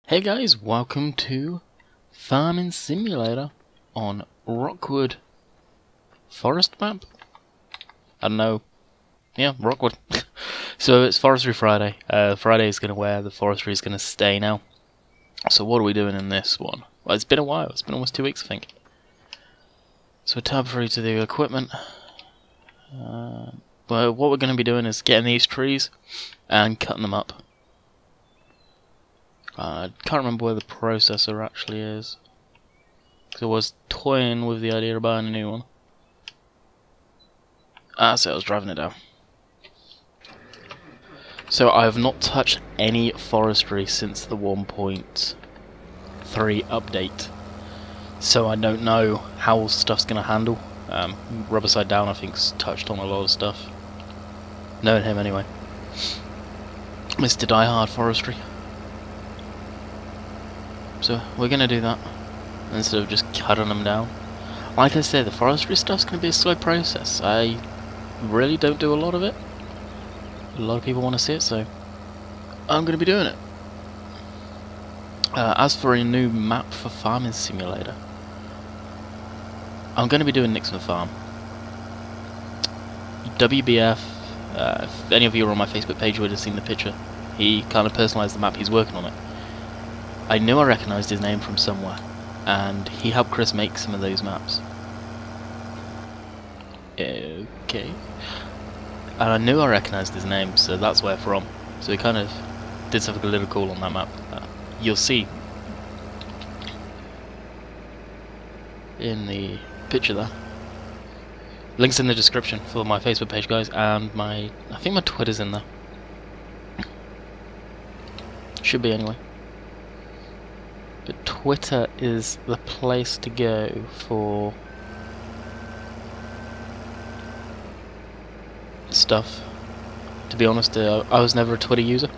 Hey guys, welcome to Farming Simulator on Rockwood Forest map? I don't know. Yeah, Rockwood. So it's Forestry Friday. Friday is going to where the forestry is going to stay now. So what are we doing in this one? Well, it's been a while. It's been almost 2 weeks, I think. So tab through to the equipment. Well, what we're going to be doing is getting these trees and cutting them up. I can't remember where the processor actually is. Because I was toying with the idea of buying a new one. So I was driving it down. So I have not touched any forestry since the 1.3 update. So I don't know how stuff's going to handle. Rubber Side Down I think's touched on a lot of stuff. Knowing him anyway. Mr. Die Hard Forestry. So we're going to do that, instead of just cutting them down. Like I said, the forestry stuff's going to be a slow process. I really don't do a lot of it. A lot of people want to see it, so I'm going to be doing it. As for a new map for Farming Simulator, I'm going to be doing Nixon Farm. WBF, if any of you are on my Facebook page would have seen the picture. He kind of personalised the map, he's working on it. I knew I recognised his name from somewhere, and he helped Chris make some of those maps. Okay. And I knew I recognised his name, so that's where from. So he kind of did something a little cool on that map. You'll see in the picture there. Links in the description for my Facebook page, guys, and I think my Twitter's in there. Should be anyway. But Twitter is the place to go for stuff. To be honest, I was never a Twitter user,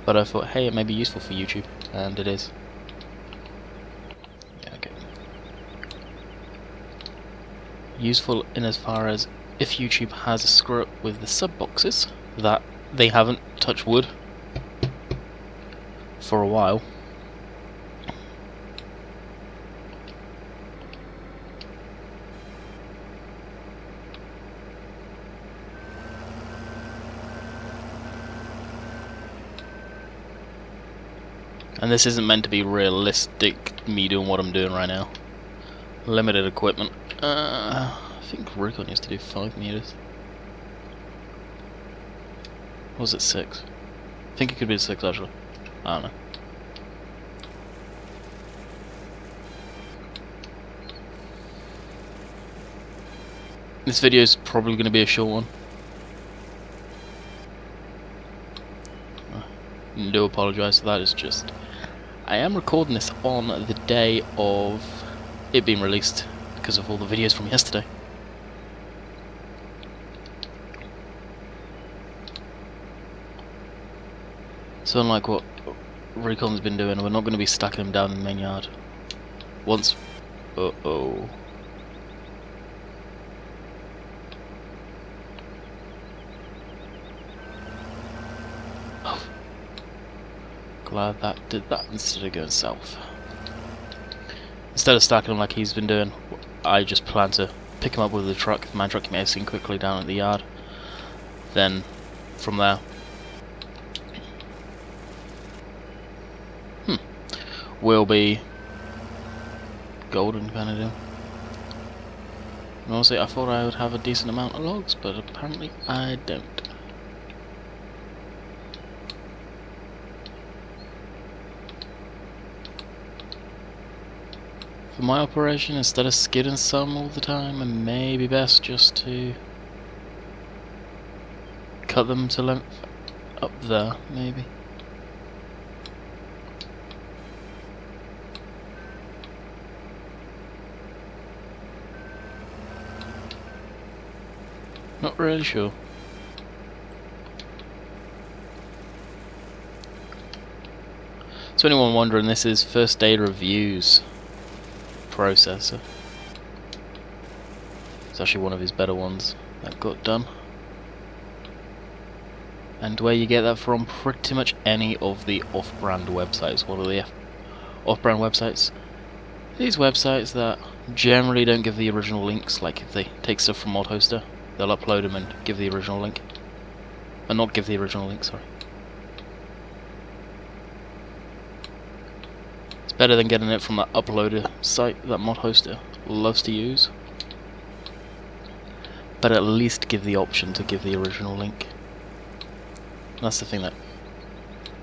but I thought, hey, it may be useful for YouTube, and it is. Yeah, okay. Useful in as far as if YouTube has a screw up with the sub boxes that they haven't touched wood for a while. And this isn't meant to be realistic, me doing what I'm doing right now. Limited equipment. I think Recon used to do 5 meters. Or was it 6? I think it could be 6 actually. I don't know. This video is probably going to be a short one. I do apologise for that, it's just I am recording this on the day of it being released because of all the videos from yesterday. So unlike what Recon's been doing, we're not going to be stacking them down in the main yard. Once... Uh-oh. Glad that did that instead of going south. Instead of stacking them like he's been doing, I just plan to pick him up with the truck, the man truck you may have seen quickly down at the yard. Then, from there... we'll be... golden kind of deal. And honestly, I thought I would have a decent amount of logs, but apparently I don't. For my operation, instead of skidding some all the time, it may be best just to cut them to length up there, maybe. Not really sure. So anyone wondering, this is First Day Reviews processor. It's actually one of his better ones that got done. and where you get that from pretty much any of the off-brand websites. What are the off-brand websites? These websites that generally don't give the original links. Like if they take stuff from ModHoster, they'll upload them and give the original link. And not give the original link, sorry. It's better than getting it from that uploader site that ModHoster loves to use. But at least give the option to give the original link. That's the thing that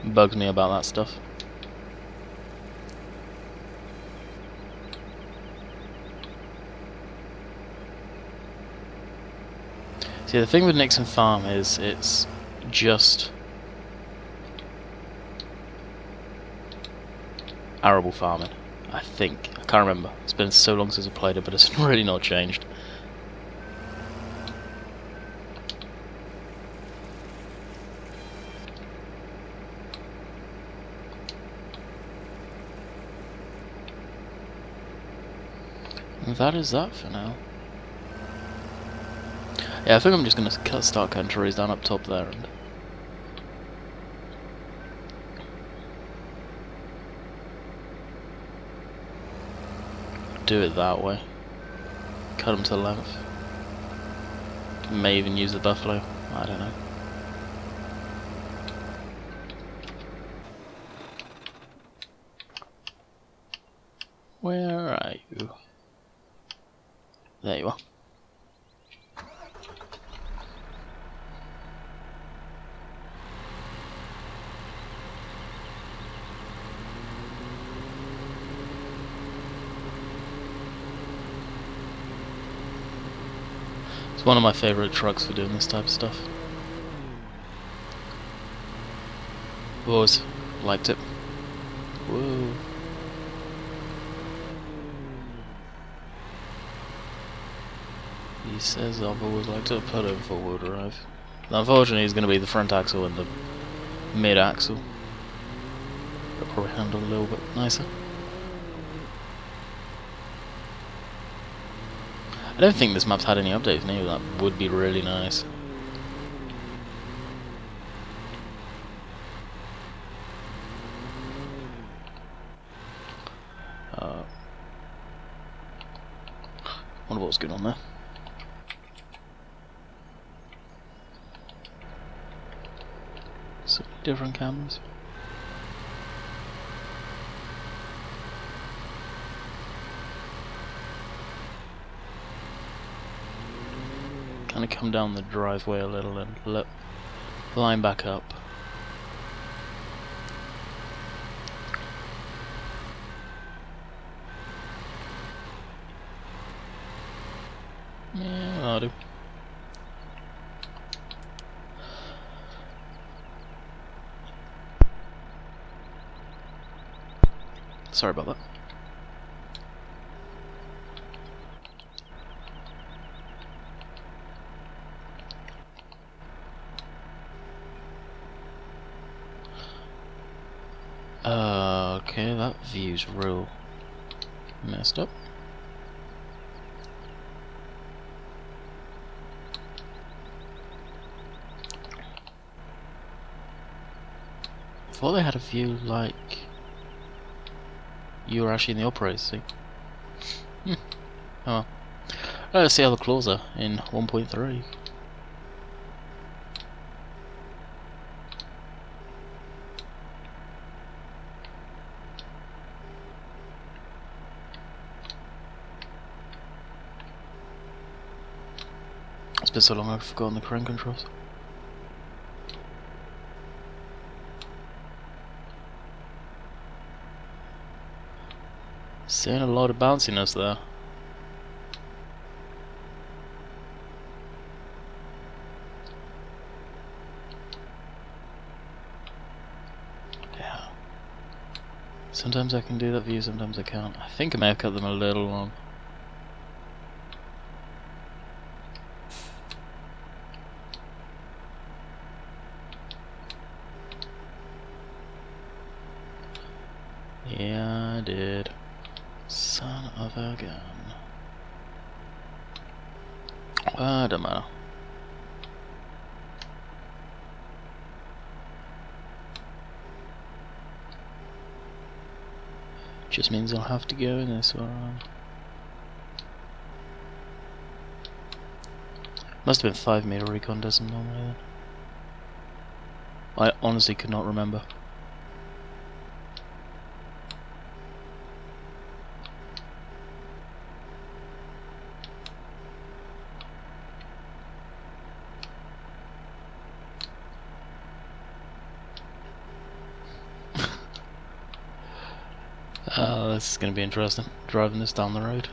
bugs me about that stuff. See, the thing with Nixon Farm is it's just arable farming, I think. I can't remember. It's been so long since I played it, but it's really not changed. And that is that for now. Yeah, I think I'm just going to start cutting trees down up top there and do it that way. Cut them to length. May even use the buffalo. I don't know. Where are you? There you are. It's one of my favourite trucks for doing this type of stuff. I've always liked it. Whoa. He says I've always liked to put in four-wheel drive. Unfortunately, he's going to be the front axle and the mid axle. They'll probably handle a little bit nicer. I don't think this map's had any updates new. That would be really nice. Wonder what's going on there. So different cameras. Kind of come down the driveway a little and line back up. Yeah, that'll do. Sorry about that. Okay, that view's real messed up. I thought they had a view like you were actually in the operator seat. Oh well. Let's see how the claws are in 1.3. It's been so long I've forgotten the crane controls. Seeing a lot of bounciness there. Yeah. Sometimes I can do that view, sometimes I can't. I think I may have cut them a little long. Yeah, I did. Son of a gun. I don't know. Just means I'll have to go in this one. Must have been 5 meter recon doesn't normally then. I honestly could not remember. This is going to be interesting, driving this down the road.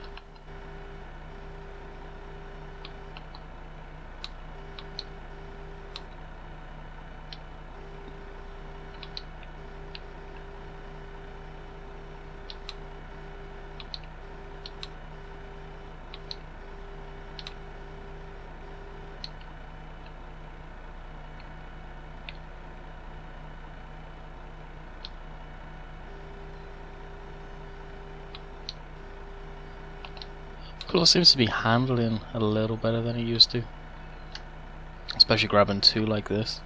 Claw seems to be handling a little better than it used to, especially grabbing two like this.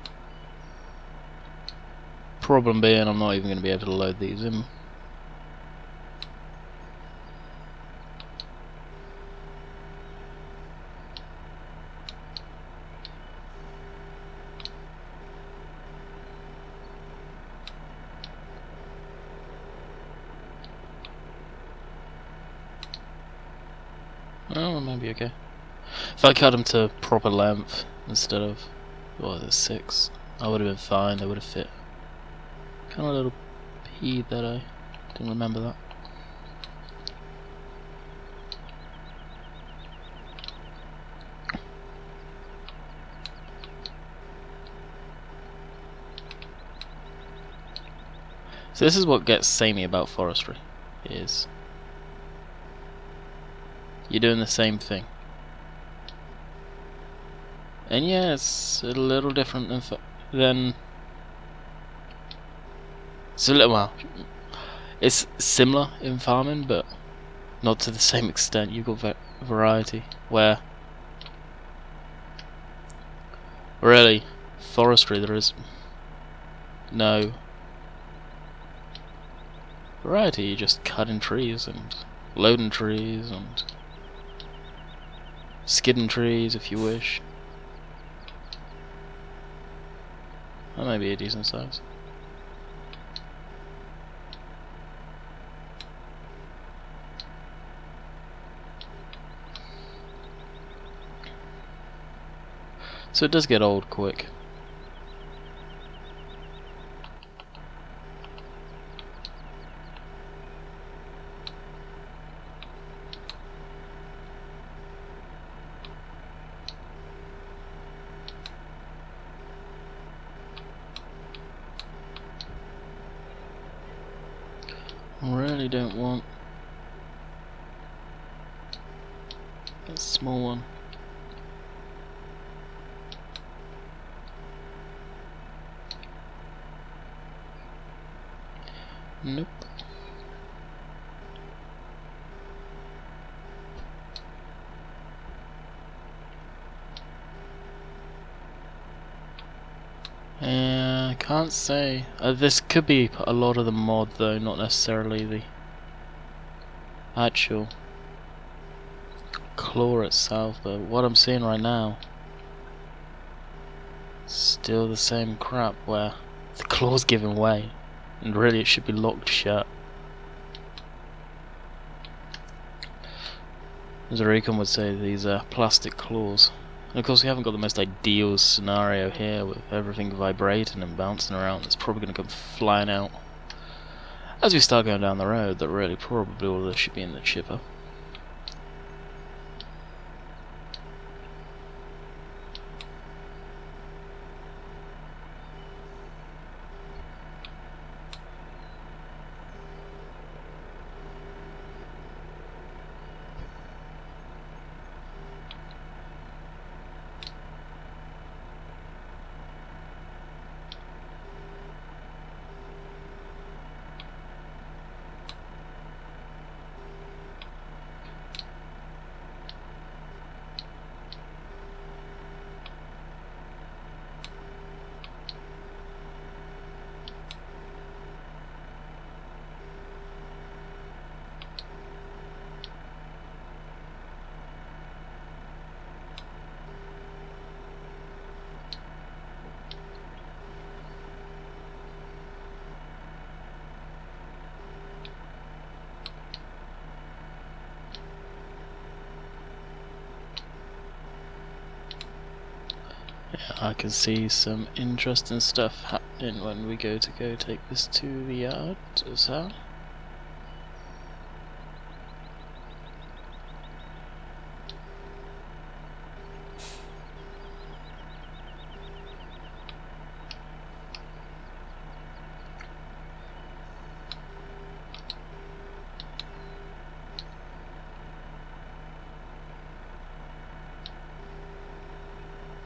Problem being, I'm not even going to be able to load these in. Oh, maybe okay. If I cut them to proper length instead of, what, the 6, I would have been fine, they would have fit. Kind of a little peed that I didn't remember that. So this is what gets samey about forestry, is you're doing the same thing. And yeah, it's a little different than it's a little, well, it's similar in farming, but not to the same extent. You've got variety, where really forestry there is no variety. You're just cutting trees and loading trees and skidding trees if you wish. That might be a decent size. So it does get old quick. Really don't want a small one. Nope. I can't say. This could be a lot of the mod though, not necessarily the actual claw itself, but what I'm seeing right now, still the same crap where the claw's giving way and really it should be locked shut. As Recon would say, these are plastic claws. And of course we haven't got the most ideal scenario here with everything vibrating and bouncing around. It's probably going to come flying out as we start going down the road, that really probably all this should be in the chipper. I can see some interesting stuff happening when we go take this to the yard. So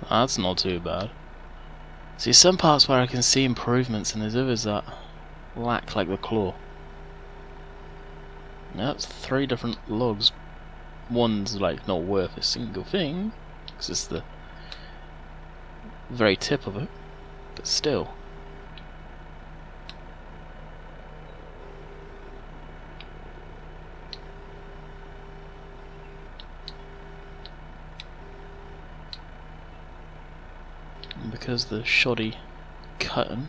that's not too bad. See, some parts where I can see improvements and there's others that lack, like the claw. Now that's 3 different logs. One's like not worth a single thing, because it's the very tip of it, but still. Because the shoddy cutting,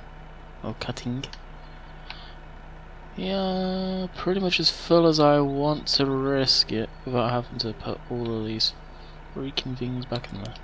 yeah, pretty much as full as I want to risk it without having to put all of these freaking things back in there.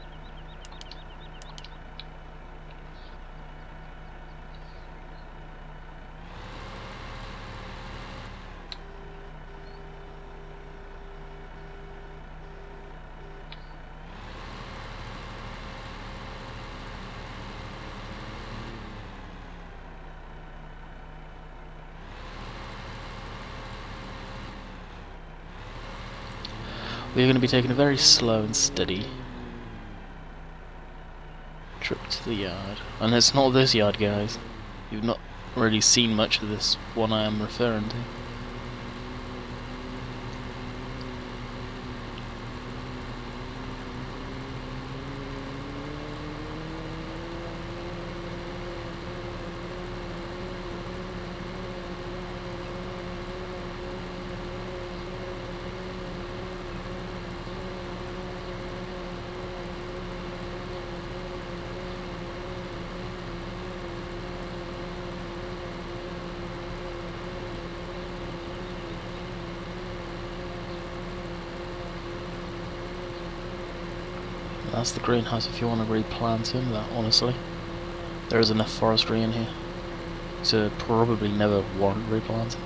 We're going to be taking a very slow and steady trip to the yard. And it's not this yard, guys. You've not really seen much of this one I am referring to. That's the greenhouse if you want to replant in that, honestly. There is enough forestry in here to probably never warrant replanting.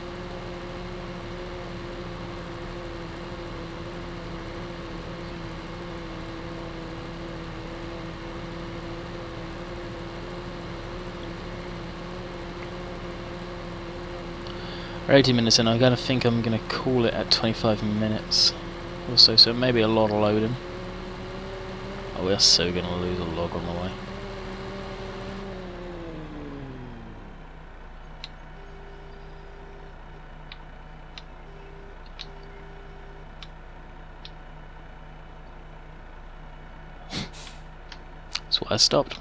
We're 80 minutes in, I gotta think I'm gonna call it at 25 minutes or so, so maybe a lot of loading. Oh, we're so gonna lose a log on the way. That's why I stopped.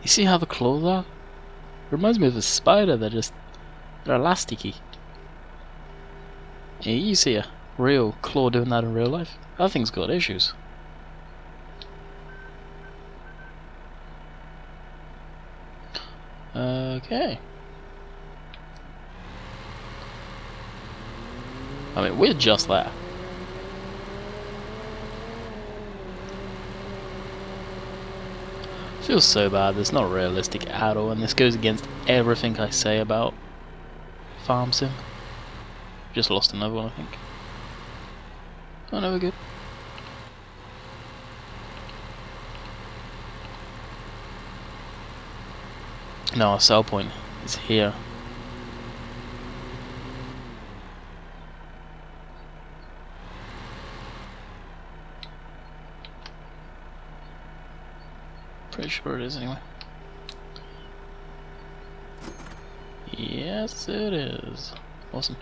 You see how the claws are? It reminds me of a spider, they're elasticy. Yeah, you see a real claw doing that in real life. That thing's got issues. Okay. I mean, we're just there. Feels so bad, it's not realistic at all, and this goes against everything I say about farm sim. Just lost another one, I think. Oh no, we're good. No, our sell point is here. Pretty sure it is anyway. Yes, it is. Awesome.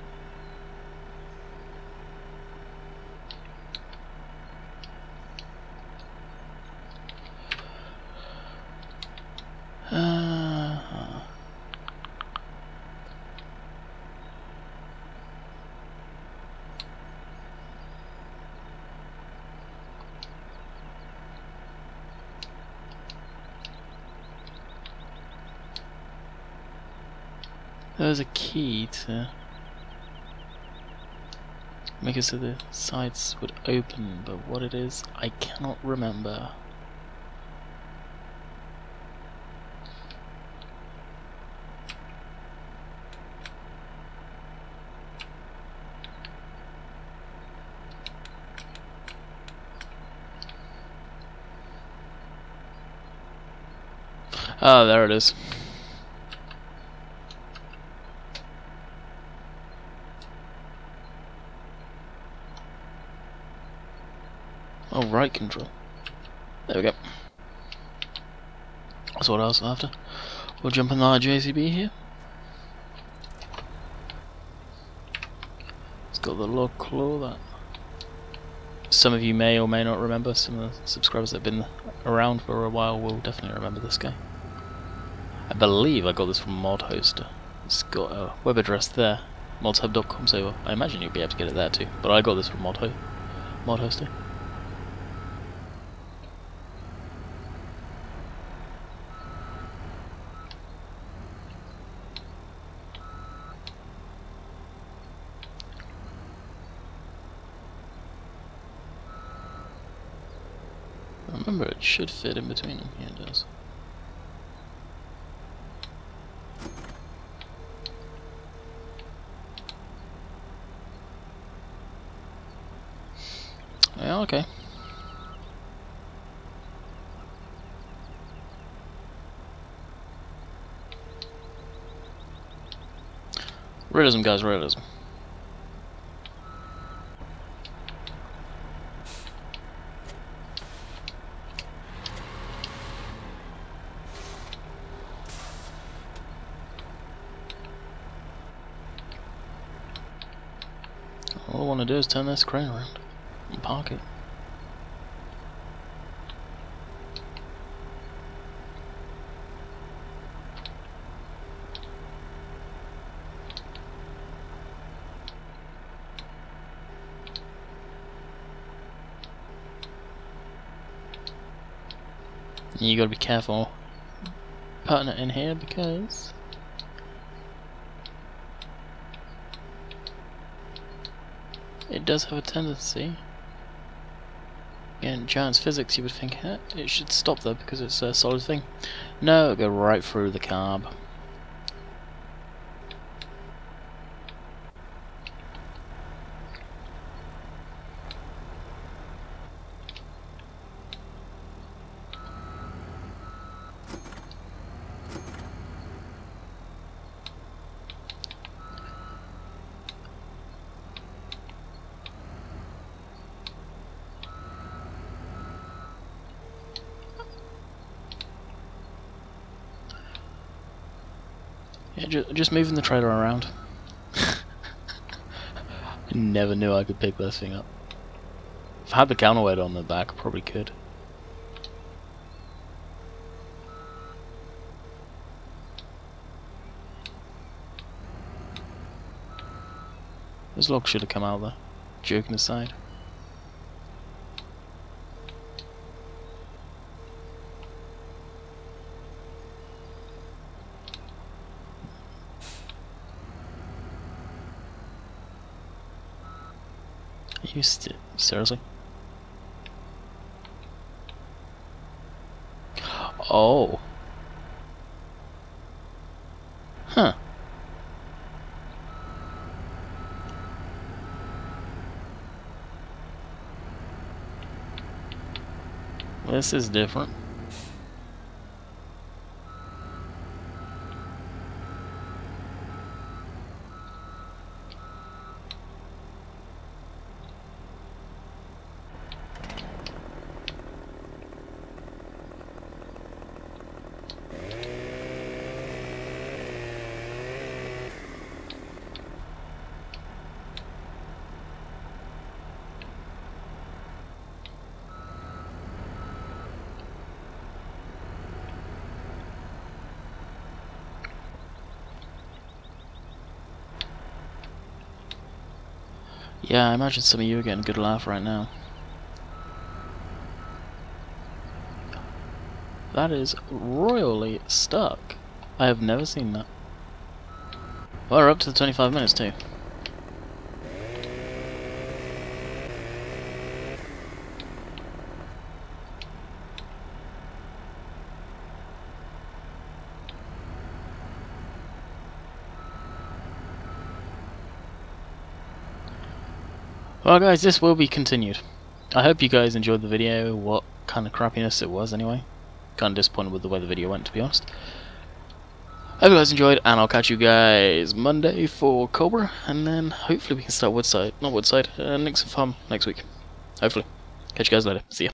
There was a key to make it so the sides would open, but what it is, I cannot remember. Oh, there it is. Oh, right control. There we go. That's what I was after. We'll jump in the JCB here. It's got the log claw that some of you may or may not remember. Some of the subscribers that have been around for a while will definitely remember this guy. I believe I got this from Mod Hoster. It's got a web address there, modshub.com, so I imagine you'll be able to get it there too. But I got this from Mod Hoster. Remember, it should fit in between them. Yeah, it does. Yeah, okay. Realism, guys, realism. All I want to do is turn this crane around and park it. You gotta be careful putting it in here because it does have a tendency. In giant's physics, you would think it should stop though because it's a solid thing. No, it'll go right through the carb. Yeah, just moving the trailer around. I never knew I could pick this thing up. If I had the counterweight on the back, I probably could. This log should have come out there. Joking aside. Seriously? Oh. Huh. This is different. Yeah, I imagine some of you are getting a good laugh right now. That is royally stuck. I have never seen that. Well, we're up to the 25 minutes too. Well guys, this will be continued. I hope you guys enjoyed the video, what kind of crappiness it was anyway. Kinda disappointed with the way the video went, to be honest. Hope you guys enjoyed, and I'll catch you guys Monday for Cobra, and then hopefully we can start Woodside, not Woodside, Nixon Farm next week. Hopefully. Catch you guys later. See ya.